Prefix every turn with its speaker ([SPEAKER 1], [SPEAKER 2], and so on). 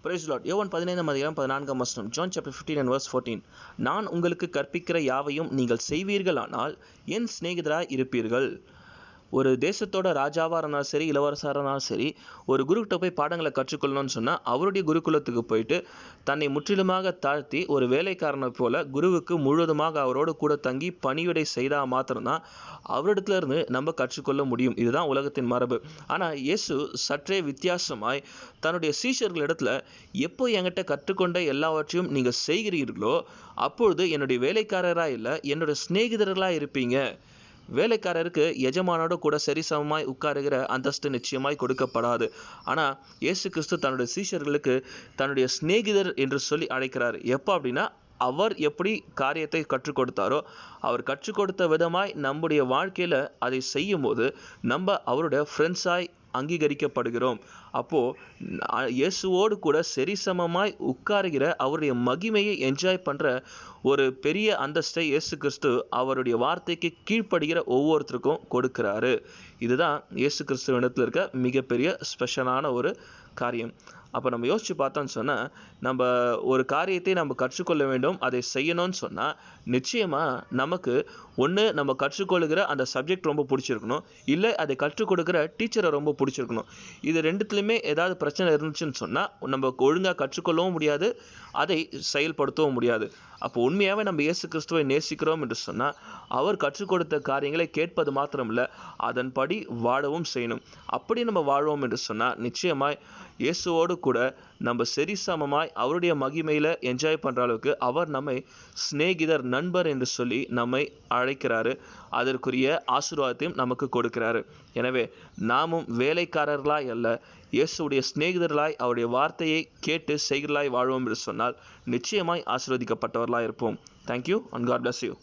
[SPEAKER 1] Price Lord. யோவான் 15:14 John chapter 15 and verse 14. நான் உங்களுக்கு கற்பிக்கிற யாவையும் நீங்கள் செய்வீர்களானால் என் சிநேகிதராய் இருப்பீர்கள். ஒரு தேசத்தோட ராஜாவாக இருந்தாலும் சரி, இளவரசராக இருந்தாலும் சரி, ஒரு குருக்கிட்ட போய் பாடங்களை கற்றுக்கொள்ளணும்னு சொன்னால் அவருடைய குருகுலத்துக்கு போயிட்டு தன்னை முற்றிலுமாக தாழ்த்தி ஒரு வேலைக்காரனை போல குருவுக்கு முழுவதுமாக அவரோடு கூட தங்கி பணிவிடை செய்தால் மாத்திரம்தான் அவரிடத்துல இருந்து நம்ம கற்றுக்கொள்ள முடியும். இதுதான் உலகத்தின் மரபு. ஆனால் இயேசு சற்றே வித்தியாசமாய் தன்னுடைய சீஷர்களிடத்துல எப்போ என்கிட்ட கற்றுக்கொண்ட எல்லாவற்றையும் நீங்கள் செய்கிறீர்களோ அப்பொழுது என்னுடைய வேலைக்காரராக இல்லை, என்னுடைய சிநேகிதர்களாக இருப்பீங்க. வேலைக்காரருக்கு எஜமானோட கூட சரிசமமாய் உட்காருகிற அந்தஸ்து நிச்சயமாய் கொடுக்கப்படாது. ஆனால் இயேசு கிறிஸ்து தன்னுடைய சீஷர்களுக்கு தன்னுடைய சிநேகிதர் என்று சொல்லி அழைக்கிறார். எப்போ அப்படின்னா, அவர் எப்படி காரியத்தை கற்றுக் கொடுத்தாரோ அவர் கற்றுக் கொடுத்த விதமாய் நம்முடைய வாழ்க்கையில் அதை செய்யும் போது நம்ம அவருடைய ஃப்ரெண்ட்ஸாய் அங்கீகரிக்கப்படுகிறோம். அப்போது இயேசுவோடு கூட சரிசமமாய் உட்காருகிற அவருடைய மகிமையை என்ஜாய் பண்ணுற ஒரு பெரிய அந்தஸ்தை இயேசு கிறிஸ்து அவருடைய வார்த்தைக்கு கீழ்ப்படுகிற ஒவ்வொருத்தருக்கும் கொடுக்கிறாரு. இதுதான் இயேசு கிறிஸ்துவனிடத்தில் இருக்க மிகப்பெரிய ஸ்பெஷலான ஒரு காரியம். அப்போ நம்ம யோசித்து பார்த்தோன்னு சொன்னால், நம்ம ஒரு காரியத்தை நம்ம கற்றுக்கொள்ள வேண்டும், அதை செய்யணும்னு சொன்னால் நிச்சயமாக நமக்கு ஒன்று நம்ம கற்றுக்கொள்கிற அந்த சப்ஜெக்ட் ரொம்ப பிடிச்சிருக்கணும், இல்லை அதை கற்றுக் கொடுக்குற டீச்சரை ரொம்ப பிடிச்சிருக்கணும். இது ரெண்டுத்துலையுமே ஏதாவது பிரச்சனை இருந்துச்சுன்னு சொன்னால் நம்ம ஒழுங்காக கற்றுக்கொள்ளவும் முடியாது, அதை செயல்படுத்தவும் முடியாது. அப்போ உண்மையாகவே நம்ம இயேசு கிறிஸ்துவை நேசிக்கிறோம் என்று சொன்னால் அவர் கற்றுக் கொடுத்த காரியங்களை கேட்பது மாத்திரமில்லை, அதன்படி வாழவும் செய்யணும். அப்படி நம்ம வாழ்வோம் என்று சொன்னால் நிச்சயமாய் இயேசுவோடு கூட நம்ம சரிசமமாய் அவருடைய மகிமையில் என்ஜாய் பண்ணுற அளவுக்கு அவர் நம்மை சிநேகிதர், நண்பர் என்று சொல்லி நம்மை அழைக்கிறாரு. அதற்குரிய ஆசீர்வாதத்தையும் நமக்கு கொடுக்கிறாரு. எனவே நாமும் வேலைக்காரர்களாய் அல்ல, இயேசுடைய சிநேகிதர்களாய் அவருடைய வார்த்தையை கேட்டு செய்கிறலாய் வாழ்வோம் என்று சொன்னால் நிச்சயமாய் ஆசீர்வதிக்கப்பட்டவர்களாய் இருப்போம். Thank you and God bless you.